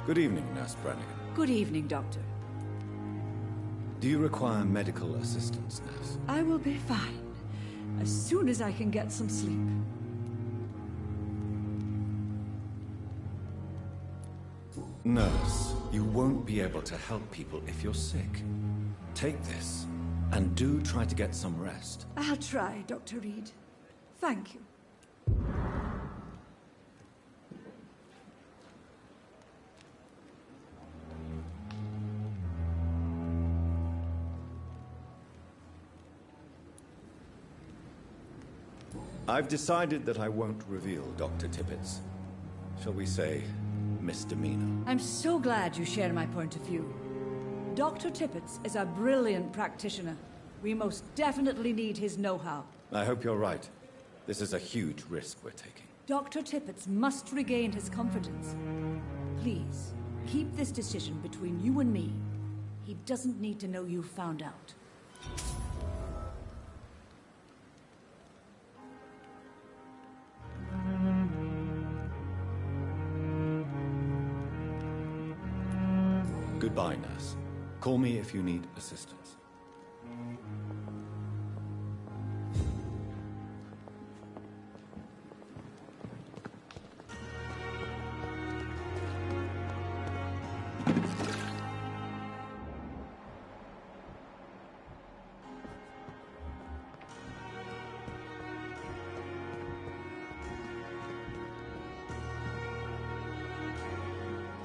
Good evening, Nurse Brannigan. Good evening, Doctor. Do you require medical assistance, Nurse? I will be fine, as soon as I can get some sleep. Nurse, you won't be able to help people if you're sick. Take this, and do try to get some rest. I'll try, Dr. Reed. Thank you. I've decided that I won't reveal Dr. Tippett's, shall we say, misdemeanor. I'm so glad you share my point of view. Dr. Tippett's is a brilliant practitioner. We most definitely need his know-how. I hope you're right. This is a huge risk we're taking. Dr. Tippett's must regain his confidence. Please, keep this decision between you and me. He doesn't need to know you found out. Goodbye, Nurse. Call me if you need assistance.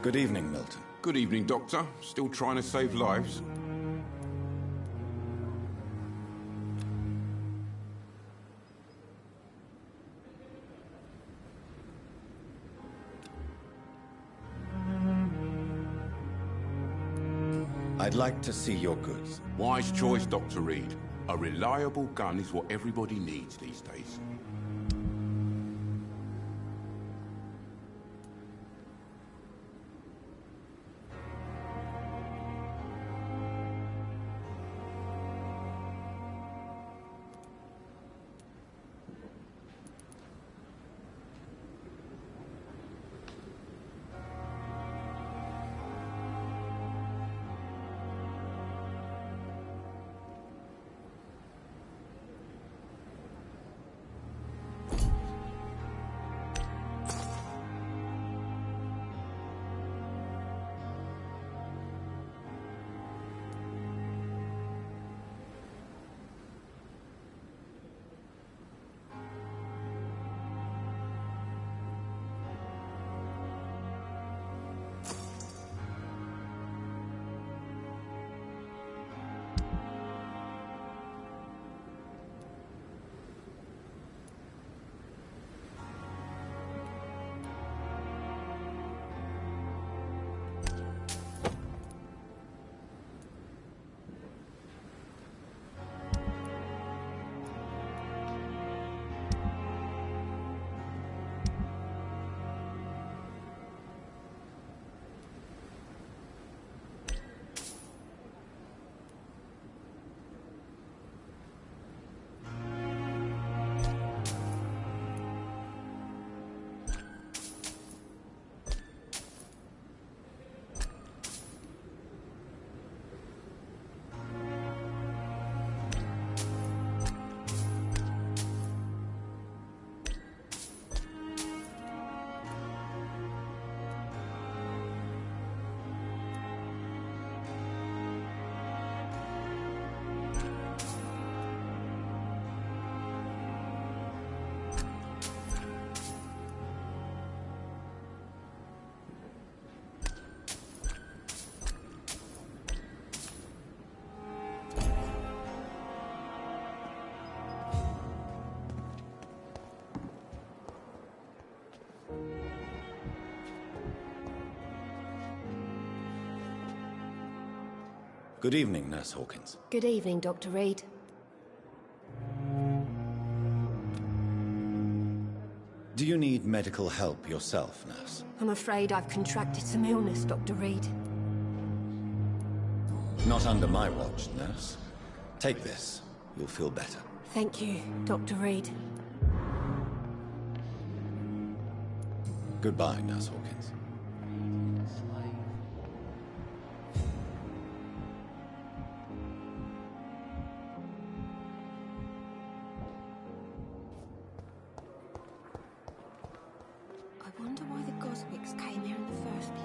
Good evening, Milton. Good evening, Doctor. Still trying to save lives? I'd like to see your goods. Wise choice, Dr. Reed. A reliable gun is what everybody needs these days. Good evening, Nurse Hawkins. Good evening, Dr. Reed. Do you need medical help yourself, Nurse? I'm afraid I've contracted some illness, Dr. Reed. Not under my watch, Nurse. Take this. You'll feel better. Thank you, Dr. Reed. Goodbye, Nurse Hawkins.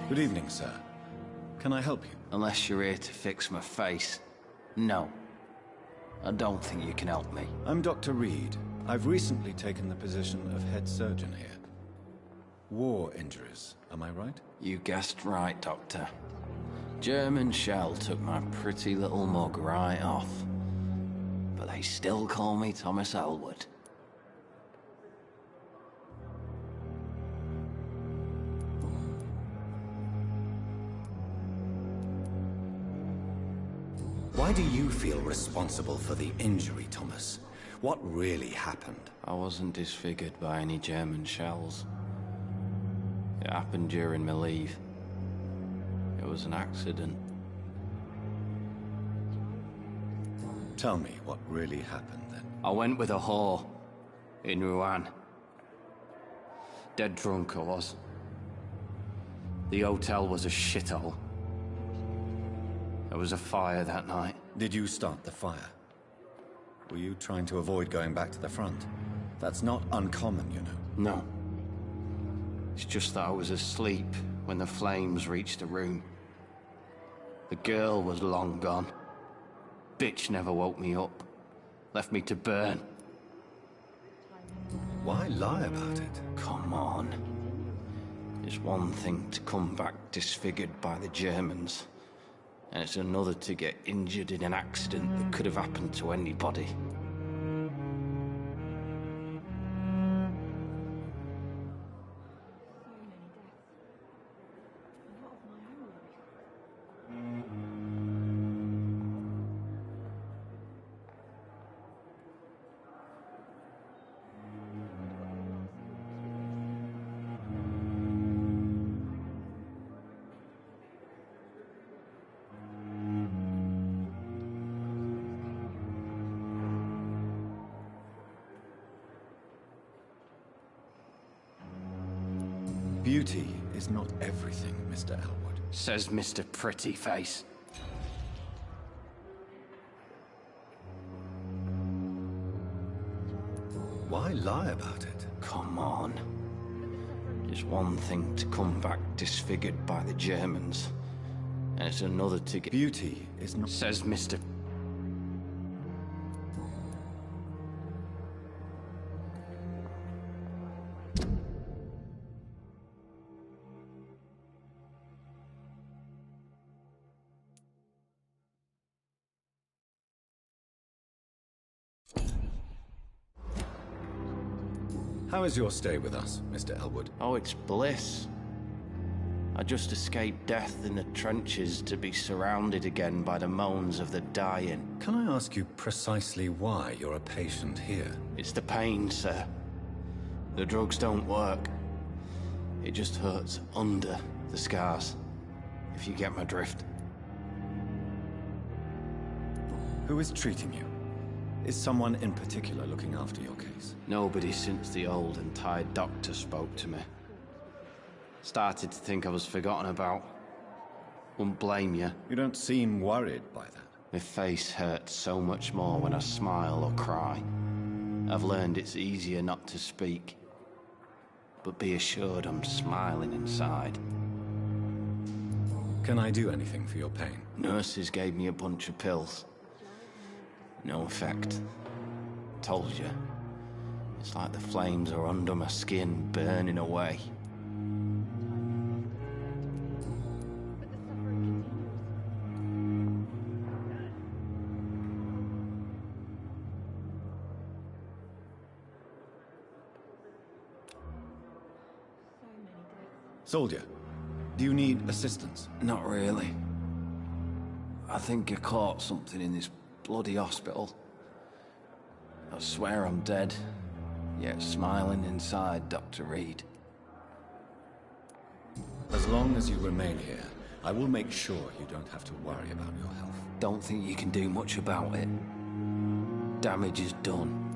Good evening, sir. Can I help you? Unless you're here to fix my face. No. I don't think you can help me. I'm Dr. Reed. I've recently taken the position of head surgeon here. War injuries, am I right? You guessed right, Doctor. German shell took my pretty little mug right off. But they still call me Thomas Elwood. Why do you feel responsible for the injury, Thomas? What really happened? I wasn't disfigured by any German shells. It happened during my leave. It was an accident. Tell me what really happened then. I went with a whore in Rouen. Dead drunk I was. The hotel was a shithole. There was a fire that night. Did you start the fire? Were you trying to avoid going back to the front? That's not uncommon, you know. No. It's just that I was asleep when the flames reached the room. The girl was long gone. Bitch never woke me up. Left me to burn. Why lie about it? Come on. It's one thing to come back disfigured by the Germans. And it's another to get injured in an accident that could have happened to anybody. Beauty is not everything, Mr. Elwood. Says Mr. Pretty Face. Why lie about it? Come on. It's one thing to come back disfigured by the Germans. And it's another to get... Beauty is not... Says Mr. How is your stay with us, Mr. Elwood? Oh, it's bliss. I just escaped death in the trenches to be surrounded again by the moans of the dying. Can I ask you precisely why you're a patient here? It's the pain, sir. The drugs don't work. It just hurts under the scars, if you get my drift. Who is treating you? Is someone in particular looking after your case? Nobody since the old and tired doctor spoke to me. Started to think I was forgotten about. Wouldn't blame you. You don't seem worried by that. My face hurts so much more when I smile or cry. I've learned it's easier not to speak. But be assured I'm smiling inside. Can I do anything for your pain? Nurses gave me a bunch of pills. No effect. Told you. It's like the flames are under my skin, burning away. Soldier, do you need assistance? Not really. I think I caught something in this bloody hospital. I swear I'm dead, yet smiling inside, Dr. Reed. As long as you remain here, I will make sure you don't have to worry about your health. Don't think you can do much about it. Damage is done.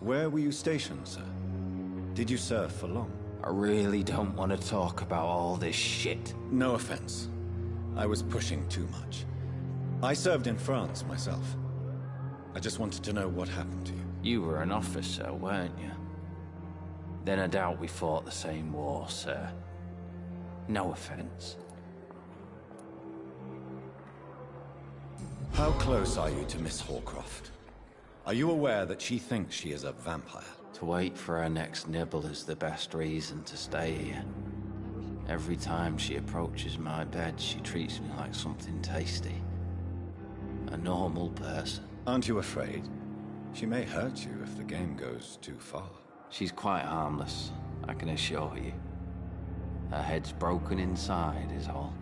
Where were you stationed, sir? Did you serve for long? I really don't want to talk about all this shit. No offense. I was pushing too much. I served in France myself. I just wanted to know what happened to you. You were an officer, weren't you? Then I doubt we fought the same war, sir. No offense. How close are you to Miss Horcroft? Are you aware that she thinks she is a vampire? To wait for her next nibble is the best reason to stay here. Every time she approaches my bed, she treats me like something tasty. A normal person. Aren't you afraid? She may hurt you if the game goes too far. She's quite harmless, I can assure you. Her head's broken inside is all.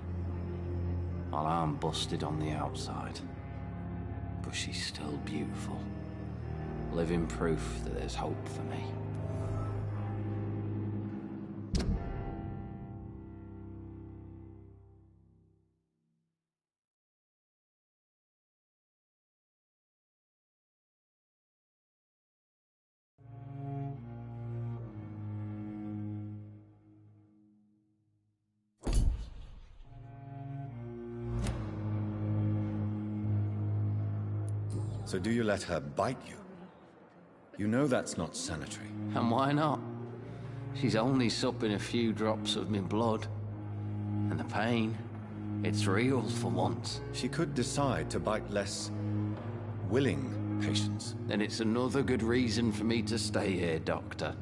While I'm busted on the outside. But she's still beautiful. Living proof that there's hope for me. So do you let her bite you? You know that's not sanitary. And why not? She's only supping a few drops of me blood. And the pain, it's real for once. She could decide to bite less willing patients. Then it's another good reason for me to stay here, Doctor.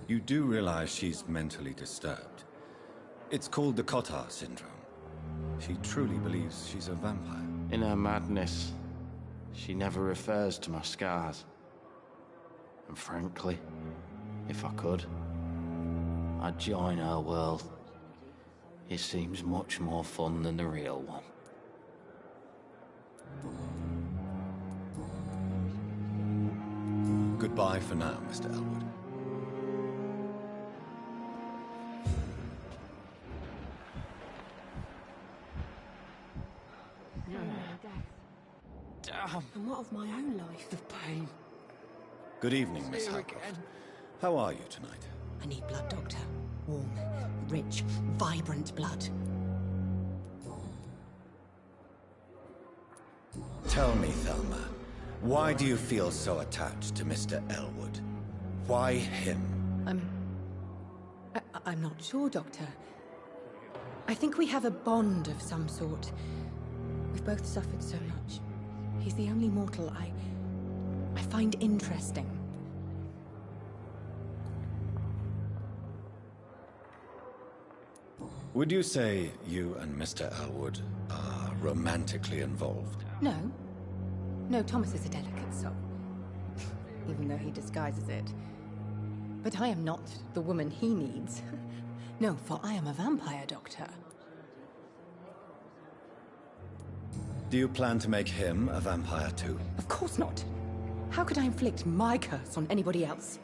You do realize she's mentally disturbed. It's called the Cotard syndrome. She truly believes she's a vampire. In her madness, she never refers to my scars. And frankly, if I could, I'd join her world. It seems much more fun than the real one. Goodbye for now, Mr. Elwood. Damn. And what of my own life? The pain. Good evening, Miss Howcroft. How are you tonight? I need blood, Doctor. Warm, rich, vibrant blood. Tell me, Thelma, why do you feel so attached to Mr. Elwood? Why him? I'm not sure, Doctor. I think we have a bond of some sort. We've both suffered so much. He's the only mortal I find interesting. Would you say you and Mr. Elwood are romantically involved? No. No, Thomas is a delicate soul. Even though he disguises it. But I am not the woman he needs. No, for I am a vampire, Doctor. Do you plan to make him a vampire too? Of course not. How could I inflict my curse on anybody else?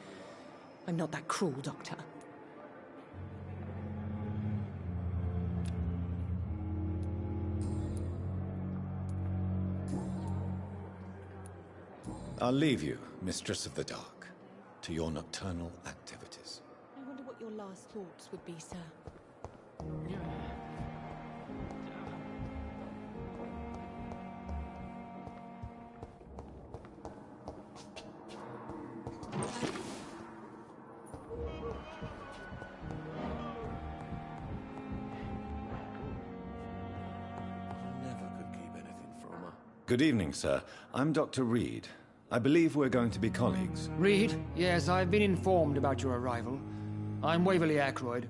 I'm not that cruel, Doctor. I'll leave you, Mistress of the Dark, to your nocturnal activities. I wonder what your last thoughts would be, sir. Good evening, sir. I'm Dr. Reed. I believe we're going to be colleagues. Reed? Yes, I've been informed about your arrival. I'm Waverly Ackroyd.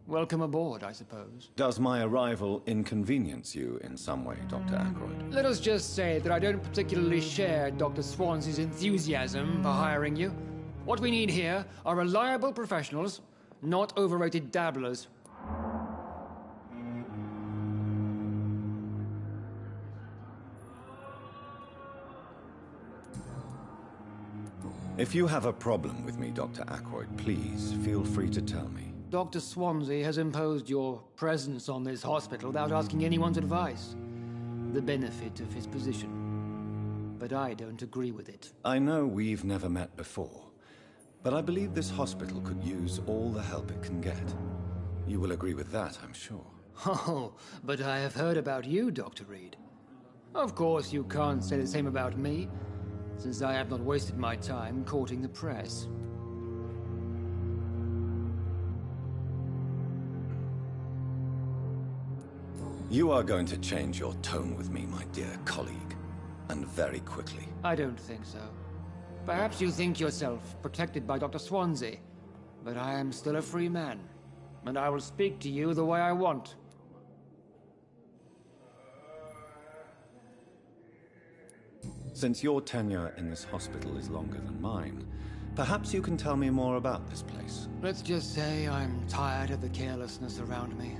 Welcome aboard, I suppose. Does my arrival inconvenience you in some way, Dr. Ackroyd? Let us just say that I don't particularly share Dr. Swansea's enthusiasm for hiring you. What we need here are reliable professionals, not overrated dabblers. If you have a problem with me, Dr. Ackroyd, please feel free to tell me. Dr. Swansea has imposed your presence on this hospital without asking anyone's advice. The benefit of his position. but I don't agree with it. I know we've never met before, but I believe this hospital could use all the help it can get. You will agree with that, I'm sure. Oh, but I have heard about you, Dr. Reed. Of course, you can't say the same about me, since I have not wasted my time courting the press. You are going to change your tone with me, my dear colleague, and very quickly. I don't think so. Perhaps you think yourself protected by Dr. Swansea, but I am still a free man, and I will speak to you the way I want. Since your tenure in this hospital is longer than mine, perhaps you can tell me more about this place. Let's just say I'm tired of the carelessness around me.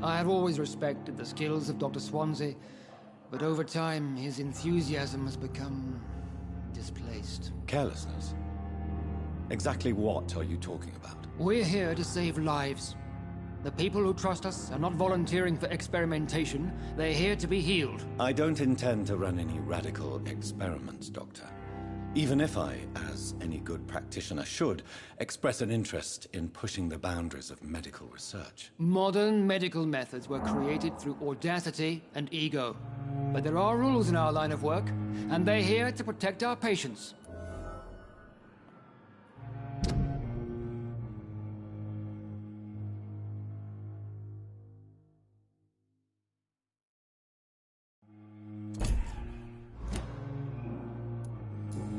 I have always respected the skills of Dr. Swansea, but over time his enthusiasm has become displaced. Carelessness? Exactly what are you talking about? We're here to save lives. The people who trust us are not volunteering for experimentation. They're here to be healed. I don't intend to run any radical experiments, Doctor. Even if I, as any good practitioner should, express an interest in pushing the boundaries of medical research. Modern medical methods were created through audacity and ego. But there are rules in our line of work, and they're here to protect our patients.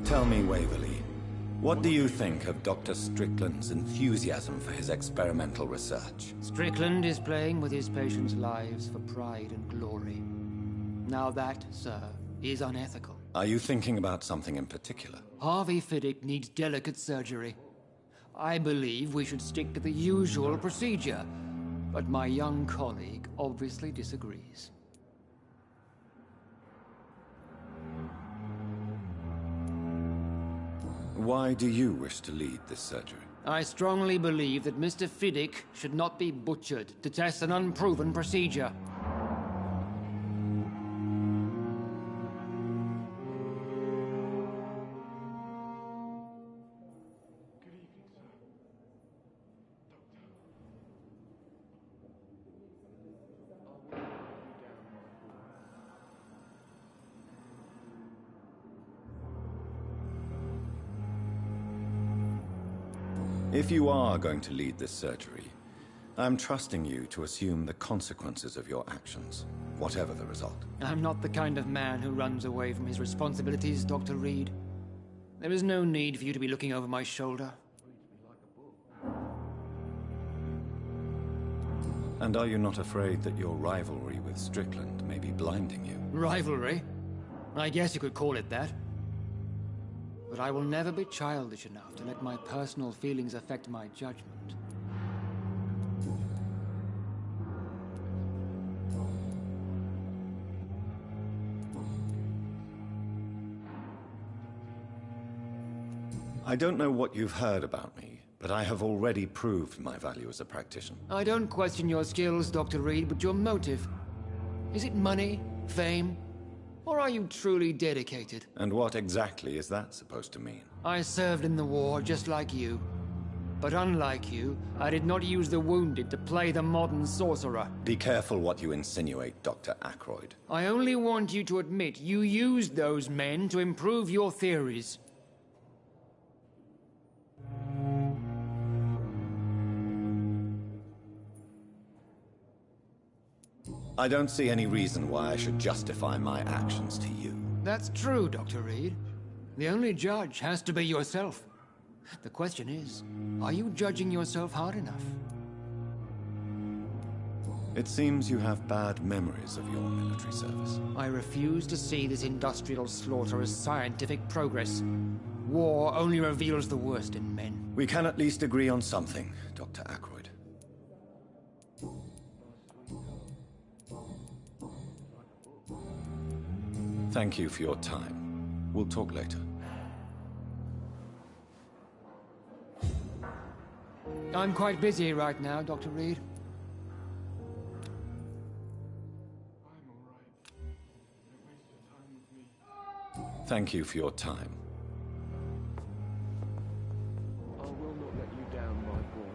Tell me, Waverly, what do you think of Dr. Strickland's enthusiasm for his experimental research? Strickland is playing with his patients' lives for pride and glory. Now that, sir, is unethical. Are you thinking about something in particular? Harvey Fiddick needs delicate surgery. I believe we should stick to the usual procedure, but my young colleague obviously disagrees. Why do you wish to lead this surgery? I strongly believe that Mr. Fiddick should not be butchered to test an unproven procedure. If you are going to lead this surgery, I'm trusting you to assume the consequences of your actions, whatever the result. I'm not the kind of man who runs away from his responsibilities, Dr. Reed. There is no need for you to be looking over my shoulder. And are you not afraid that your rivalry with Strickland may be blinding you? Rivalry? I guess you could call it that. But I will never be childish enough to let my personal feelings affect my judgment. I don't know what you've heard about me, but I have already proved my value as a practitioner. I don't question your skills, Dr. Reed, but your motive. Is it money, fame, or are you truly dedicated? And what exactly is that supposed to mean? I served in the war just like you. But unlike you, I did not use the wounded to play the modern sorcerer. Be careful what you insinuate, Dr. Ackroyd. I only want you to admit you used those men to improve your theories. I don't see any reason why I should justify my actions to you. That's true, Dr. Reed. The only judge has to be yourself. The question is, are you judging yourself hard enough? It seems you have bad memories of your military service. I refuse to see this industrial slaughter as scientific progress. War only reveals the worst in men. We can at least agree on something, Dr. Ackroyd. Thank you for your time. We'll talk later. I'm quite busy right now, Dr. Reed. I'm all right. You waste your time with me. Thank you for your time. I will not let you down, my boy.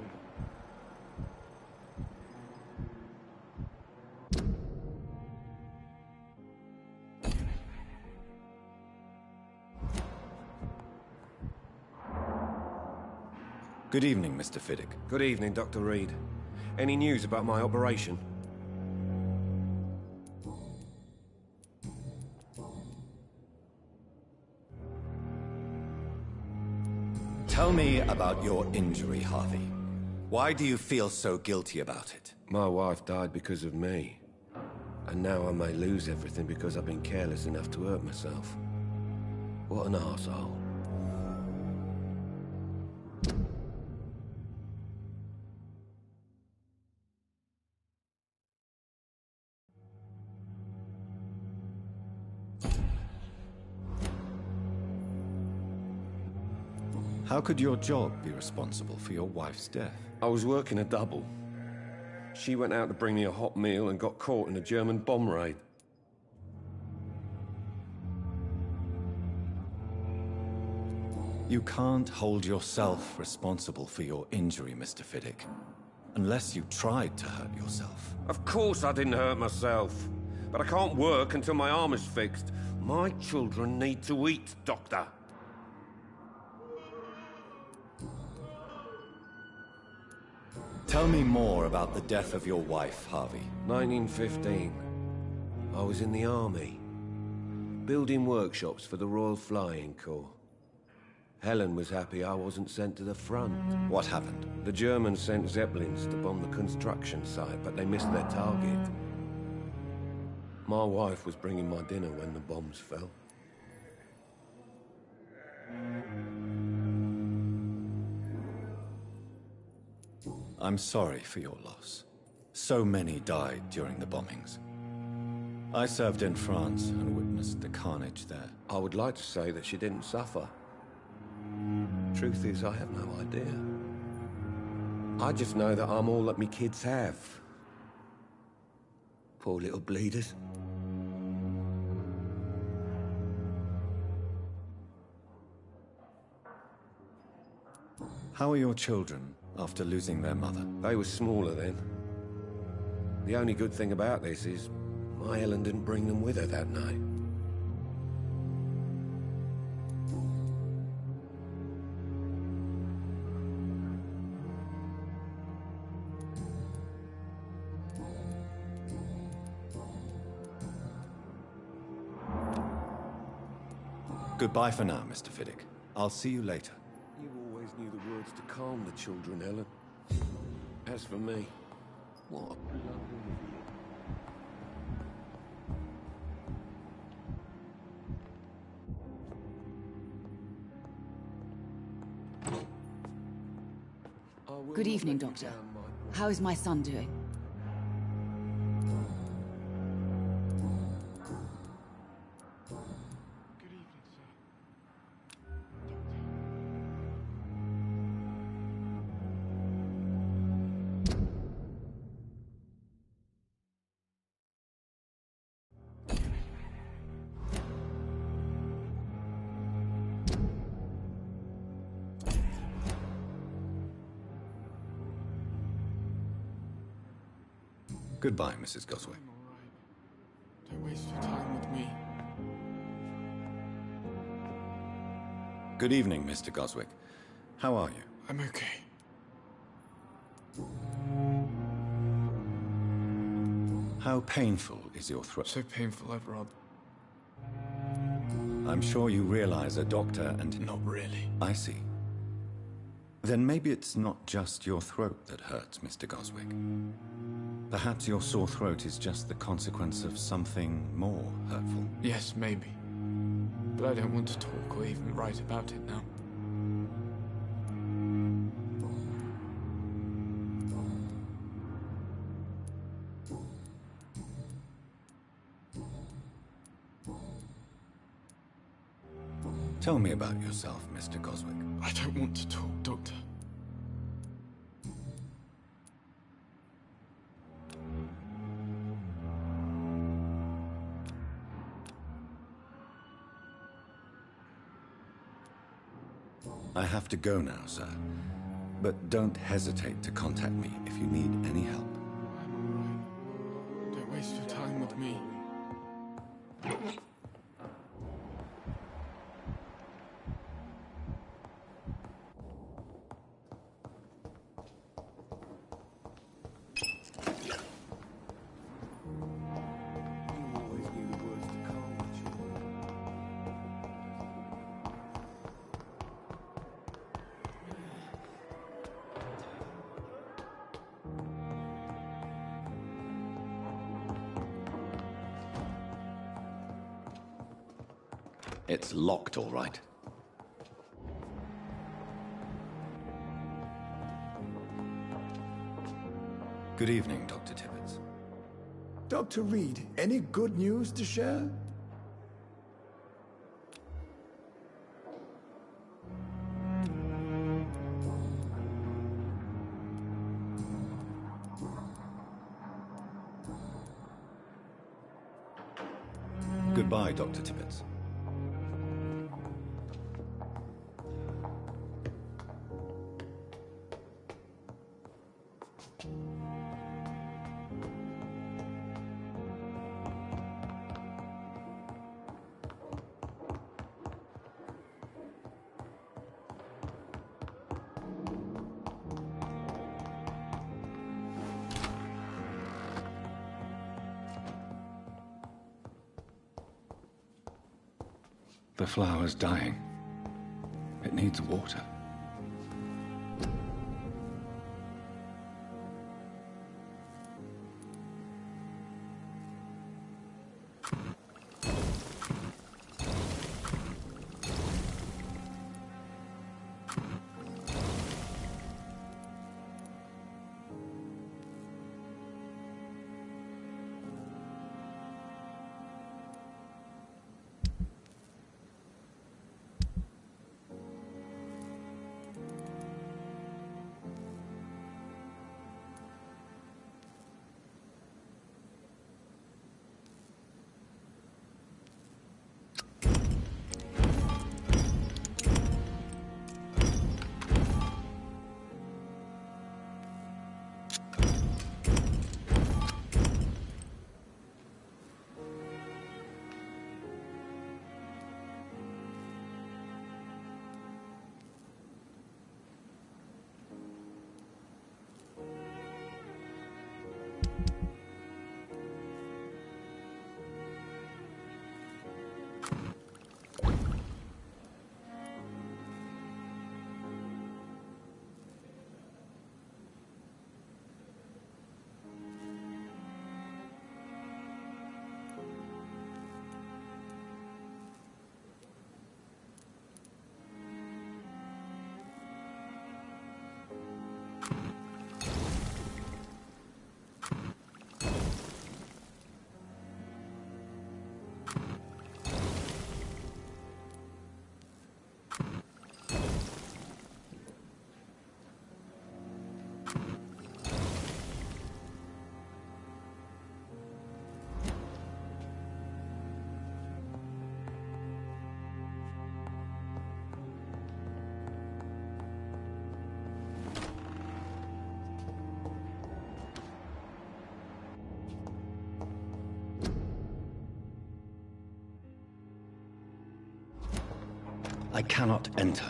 Good evening, Mr. Fiddick. Good evening, Dr. Reed. Any news about my operation? Tell me about your injury, Harvey. Why do you feel so guilty about it? My wife died because of me. And now I may lose everything because I've been careless enough to hurt myself. What an arsehole. How could your job be responsible for your wife's death? I was working a double. She went out to bring me a hot meal and got caught in a German bomb raid. You can't hold yourself responsible for your injury, Mr. Fiddick. Unless you tried to hurt yourself. Of course I didn't hurt myself. But I can't work until my arm is fixed. My children need to eat, Doctor. Tell me more about the death of your wife, Harvey. 1915. I was in the army. Building workshops for the Royal Flying Corps. Helen was happy I wasn't sent to the front. What happened? The Germans sent Zeppelins to bomb the construction site, but they missed their target. My wife was bringing my dinner when the bombs fell. I'm sorry for your loss. So many died during the bombings. I served in France and witnessed the carnage there. I would like to say that she didn't suffer. Truth is, I have no idea. I just know that I'm all that me kids have. Poor little bleeders. How are your children after losing their mother? They were smaller then. The only good thing about this is my Helen didn't bring them with her that night. Goodbye for now, Mr. Fiddick. I'll see you later. You always knew the words to calm the children, Helen. As for me, what a bloody idiot. Good evening, Doctor. How is my son doing? Goodbye, Mrs. Goswick. I'm all right. Don't waste your time with me. Good evening, Mr. Goswick. How are you? I'm okay. How painful is your throat? So painful, I'd rather... I'm sure you realize a doctor and... Not really. I see. Then maybe it's not just your throat that hurts, Mr. Goswick. Perhaps your sore throat is just the consequence of something more hurtful. Yes, maybe. But I don't want to talk or even write about it now. Tell me about yourself, Mr. Goswick. I don't want to talk, Doctor. I have to go now, sir. But don't hesitate to contact me if you need any help. I'm alright. Don't waste your time with me. It's locked, all right. Good evening, Dr. Tibbets. Dr. Reed, any good news to share? Goodbye, Dr. Tibbets. The flower's dying. It needs water. I cannot enter.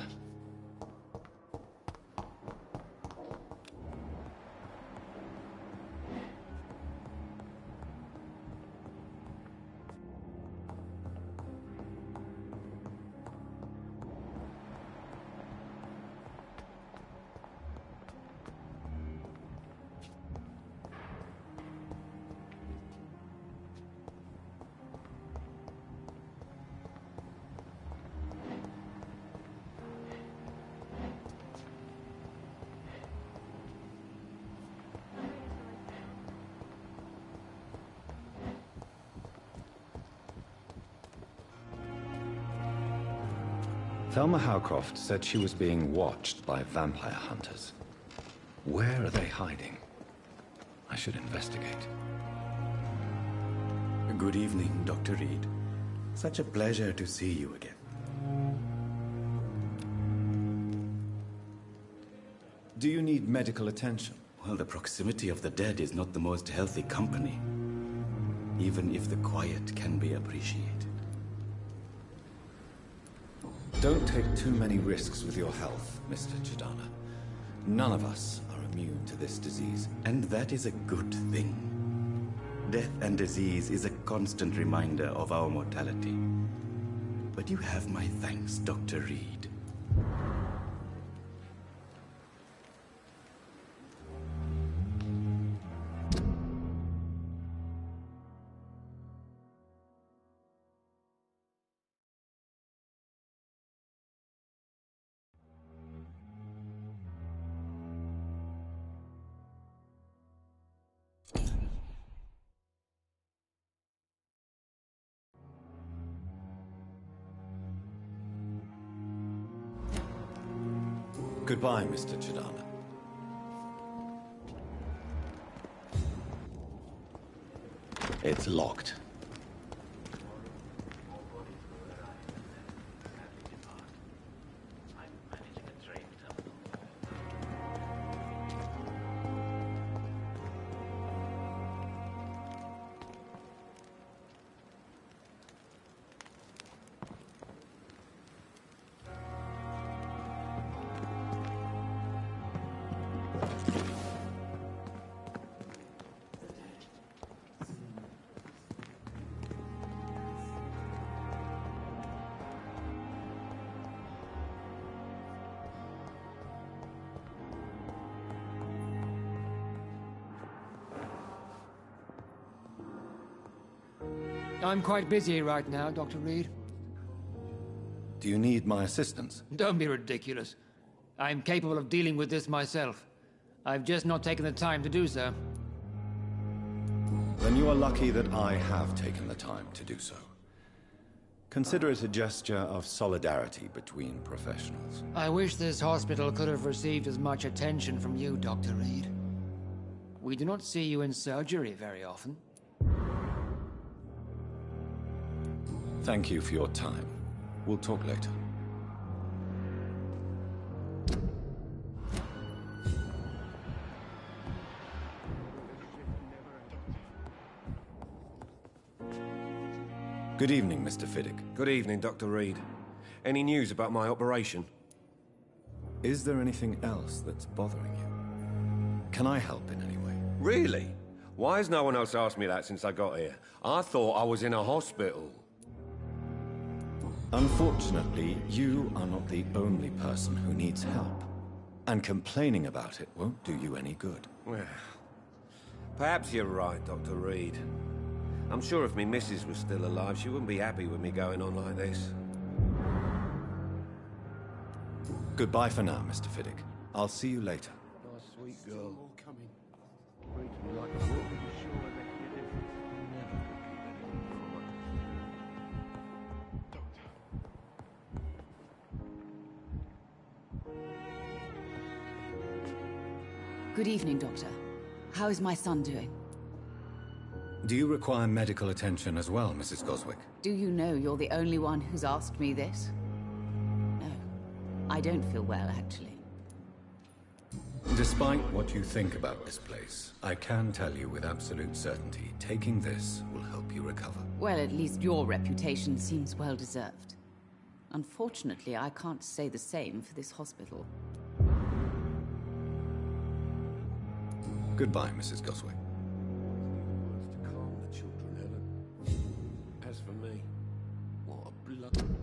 Thelma Howcroft said she was being watched by vampire hunters. Where are they hiding? I should investigate. Good evening, Dr. Reed. Such a pleasure to see you again. Do you need medical attention? Well, the proximity of the dead is not the most healthy company, even if the quiet can be appreciated. Don't take too many risks with your health, Mr. Chidana. None of us are immune to this disease. And that is a good thing. Death and disease is a constant reminder of our mortality. But you have my thanks, Dr. Reed. Goodbye, Mr. Chidana. It's locked. I'm quite busy right now, Dr. Reed. Do you need my assistance? Don't be ridiculous. I'm capable of dealing with this myself. I've just not taken the time to do so. Then you are lucky that I have taken the time to do so. Consider it a gesture of solidarity between professionals. I wish this hospital could have received as much attention from you, Dr. Reed. We do not see you in surgery very often. Thank you for your time. We'll talk later. Good evening, Mr. Fiddick. Good evening, Dr. Reed. Any news about my operation? Is there anything else that's bothering you? Can I help in any way? Really? Why has no one else asked me that since I got here? I thought I was in a hospital. Unfortunately, you are not the only person who needs help. And complaining about it won't do you any good. Well, perhaps you're right, Dr. Reed. I'm sure if me missus was still alive, she wouldn't be happy with me going on like this. Goodbye for now, Mr. Fiddick. I'll see you later. Nice, sweet girl. Good evening, Doctor. How is my son doing? Do you require medical attention as well, Mrs. Goswick? Do you know you're the only one who's asked me this? No. I don't feel well, actually. Despite what you think about this place, I can tell you with absolute certainty, taking this will help you recover. Well, at least your reputation seems well-deserved. Unfortunately, I can't say the same for this hospital. Goodbye, Mrs. Goswick. To calm the children, Helen. As for me, what a blood...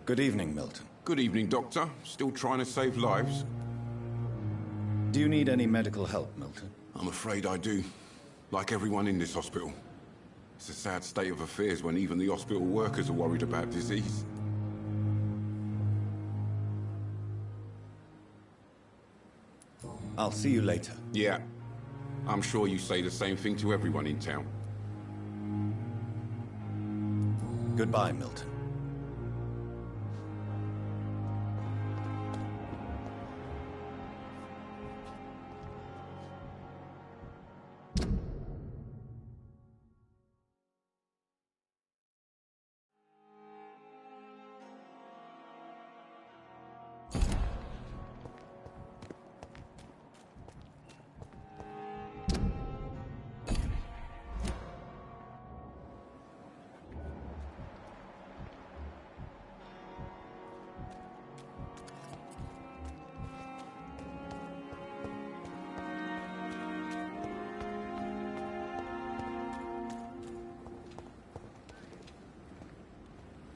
Good evening, Milton. Good evening, Doctor. Still trying to save lives? Do you need any medical help, Milton? I'm afraid I do. Like everyone in this hospital. It's a sad state of affairs when even the hospital workers are worried about disease. I'll see you later. Yeah. I'm sure you say the same thing to everyone in town. Goodbye, Milton.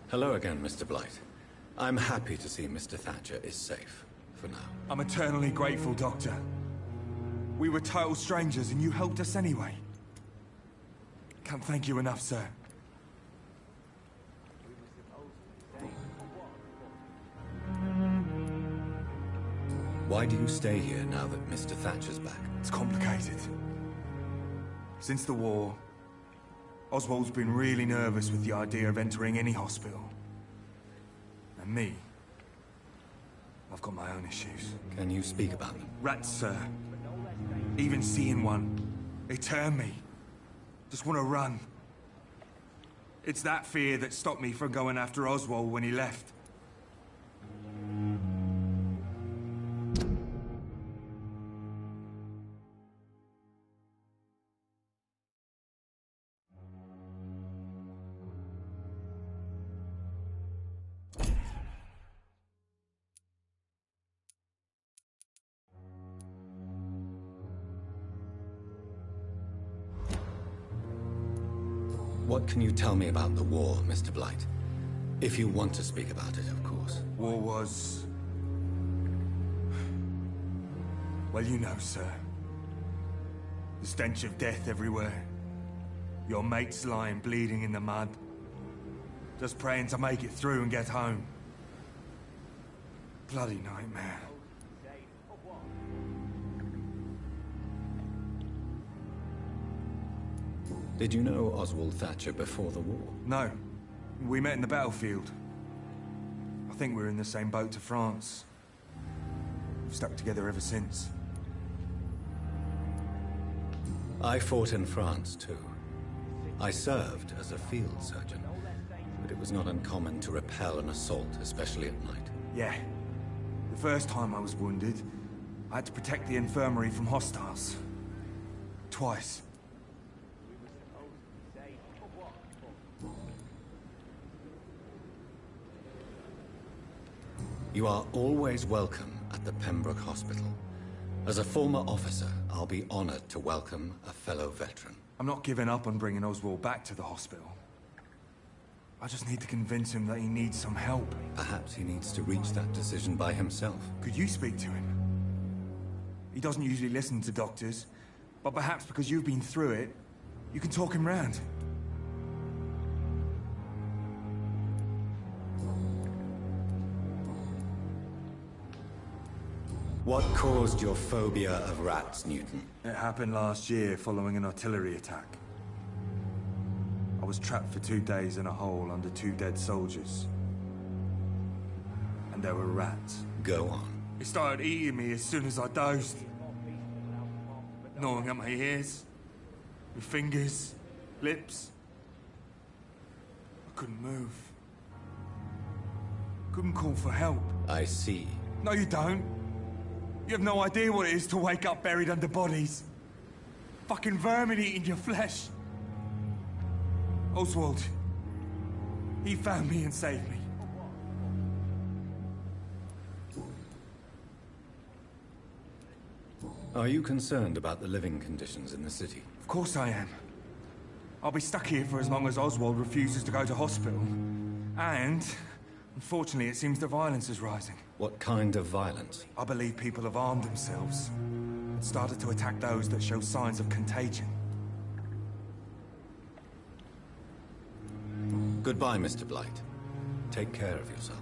Hello again, Mr. Blight. I'm happy to see Mr. Thatcher is safe, for now. I'm eternally grateful, Doctor. We were total strangers and you helped us anyway. Can't thank you enough, sir. Why do you stay here now that Mr. Thatcher's back? It's complicated. Since the war, Oswald's been really nervous with the idea of entering any hospital. And me, I've got my own issues. Can you speak about them? Rats, sir. Even seeing one, they turn me. Just want to run. It's that fear that stopped me from going after Oswald when he left. What can you tell me about the war, Mr. Blight? If you want to speak about it, of course. War was... well, you know, sir. The stench of death everywhere. Your mates lying bleeding in the mud. Just praying to make it through and get home. Bloody nightmare. Did you know Oswald Thatcher before the war? No. We met in the battlefield. I think we're in the same boat to France. We've stuck together ever since. I fought in France, too. I served as a field surgeon, but it was not uncommon to repel an assault, especially at night. Yeah. The first time I was wounded, I had to protect the infirmary from hostiles. Twice. You are always welcome at the Pembroke Hospital. As a former officer, I'll be honored to welcome a fellow veteran. I'm not giving up on bringing Oswald back to the hospital. I just need to convince him that he needs some help. Perhaps he needs to reach that decision by himself. Could you speak to him? He doesn't usually listen to doctors, but perhaps because you've been through it, you can talk him round. What caused your phobia of rats, Newton? It happened last year following an artillery attack. I was trapped for 2 days in a hole under 2 dead soldiers. And there were rats. Go on. It started eating me as soon as I dozed. Gnawing at my ears, with fingers, lips. I couldn't move. Couldn't call for help. I see. No, you don't. You have no idea what it is to wake up buried under bodies. Fucking vermin eating your flesh. Oswald. He found me and saved me. Are you concerned about the living conditions in the city? Of course I am. I'll be stuck here for as long as Oswald refuses to go to hospital. And Unfortunately, it seems the violence is rising. What kind of violence? I believe people have armed themselves and started to attack those that show signs of contagion. Goodbye, Mr. Blight. Take care of yourself.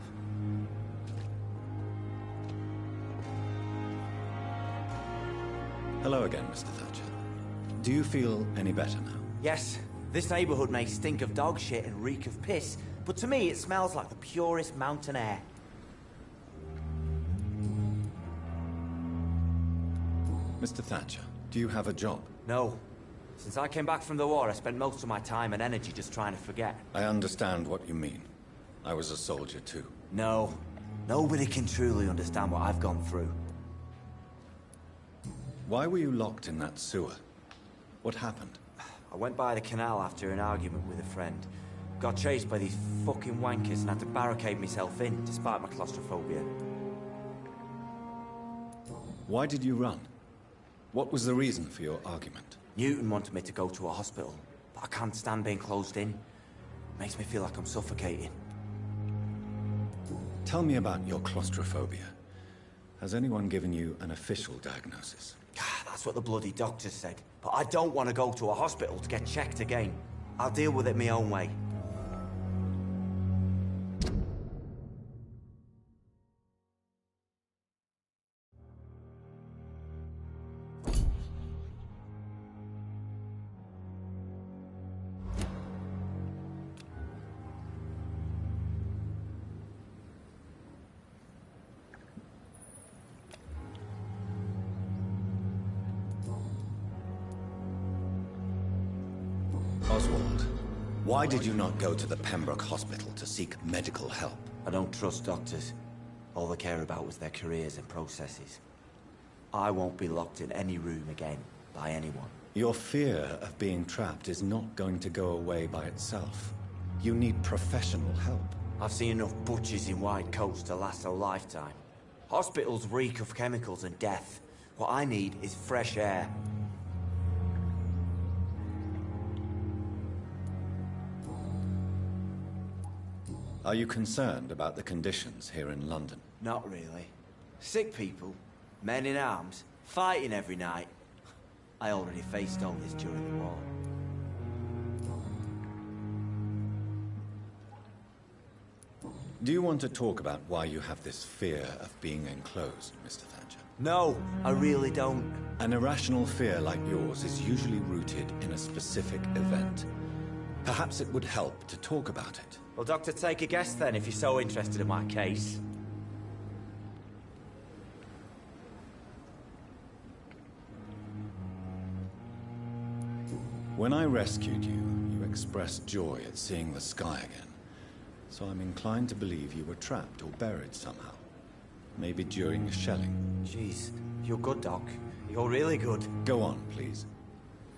Hello again, Mr. Thatcher. Do you feel any better now? Yes. This neighborhood may stink of dog shit and reek of piss, but to me it smells like the purest mountain air. Mr. Thatcher, do you have a job? No. Since I came back from the war, I spent most of my time and energy just trying to forget. I understand what you mean. I was a soldier too. No. Nobody can truly understand what I've gone through. Why were you locked in that sewer? What happened? I went by the canal after an argument with a friend. Got chased by these fucking wankers and had to barricade myself in, despite my claustrophobia. Why did you run? What was the reason for your argument? Newton wanted me to go to a hospital, but I can't stand being closed in. Makes me feel like I'm suffocating. Tell me about your claustrophobia. Has anyone given you an official diagnosis? That's what the bloody doctor said. But I don't want to go to a hospital to get checked again. I'll deal with it my own way. Oswald, why did you not go to the Pembroke Hospital to seek medical help? I don't trust doctors. All they care about was their careers and processes. I won't be locked in any room again by anyone. Your fear of being trapped is not going to go away by itself. You need professional help. I've seen enough butchers in white coats to last a lifetime. Hospitals reek of chemicals and death. What I need is fresh air. Are you concerned about the conditions here in London? Not really. Sick people, men in arms, fighting every night. I already faced all this during the war. Do you want to talk about why you have this fear of being enclosed, Mr. Thatcher? No, I really don't. An irrational fear like yours is usually rooted in a specific event. Perhaps it would help to talk about it. Well, Doctor, take a guess then, if you're so interested in my case. When I rescued you, you expressed joy at seeing the sky again. So I'm inclined to believe you were trapped or buried somehow. Maybe during the shelling. Jeez, you're good, Doc. You're really good. Go on, please.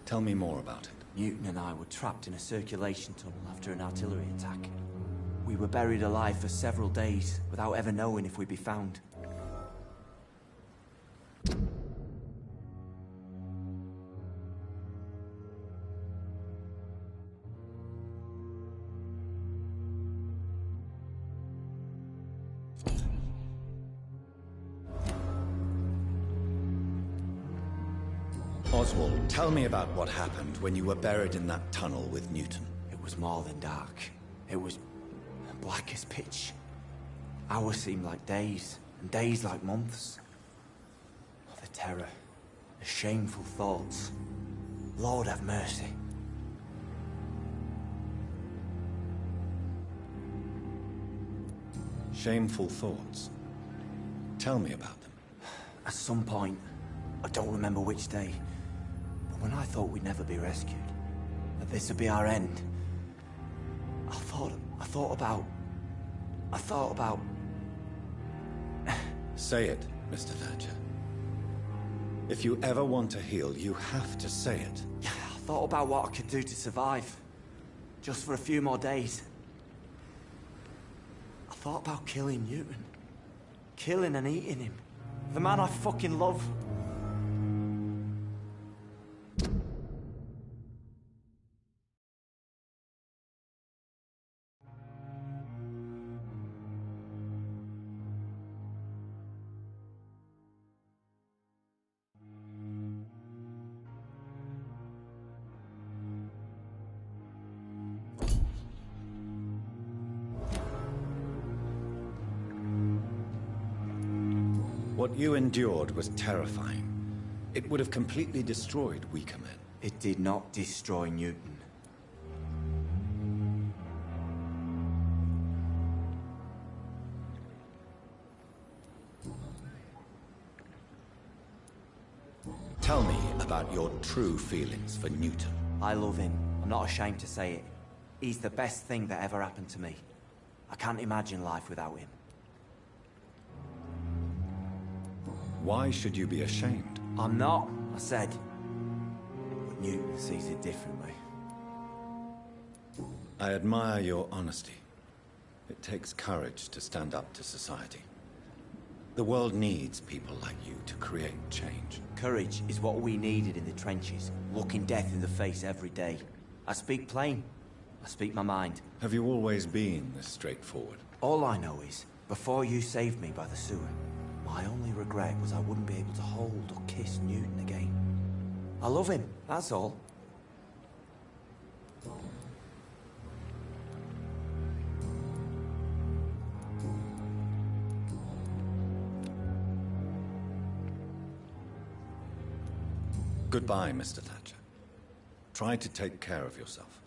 Tell me more about it. Newton and I were trapped in a circulation tunnel after an artillery attack. We were buried alive for several days, without ever knowing if we'd be found. Oswald, tell me about what happened when you were buried in that tunnel with Newton. It was more than dark. It was black as pitch. Hours seemed like days, and days like months. Oh, the terror, the shameful thoughts. Lord have mercy. Shameful thoughts. Tell me about them. At some point, I don't remember which day, but when I thought we'd never be rescued, that this would be our end, I thought about... Say it, Mr. Thatcher. If you ever want to heal, you have to say it. Yeah, I thought about what I could do to survive. Just for a few more days. I thought about killing Newton. Killing and eating him. The man I fucking love. What you endured was terrifying. It would have completely destroyed weaker men. It did not destroy Newton. Tell me about your true feelings for Newton. I love him. I'm not ashamed to say it. He's the best thing that ever happened to me. I can't imagine life without him. Why should you be ashamed? I'm not, I said. But Newton sees it differently. I admire your honesty. It takes courage to stand up to society. The world needs people like you to create change. Courage is what we needed in the trenches, looking death in the face every day. I speak plain. I speak my mind. Have you always been this straightforward? All I know is, before you saved me by the sewer, my only regret was I wouldn't be able to hold or kiss Newton again. I love him, that's all. Goodbye, Mr. Thatcher. Try to take care of yourself.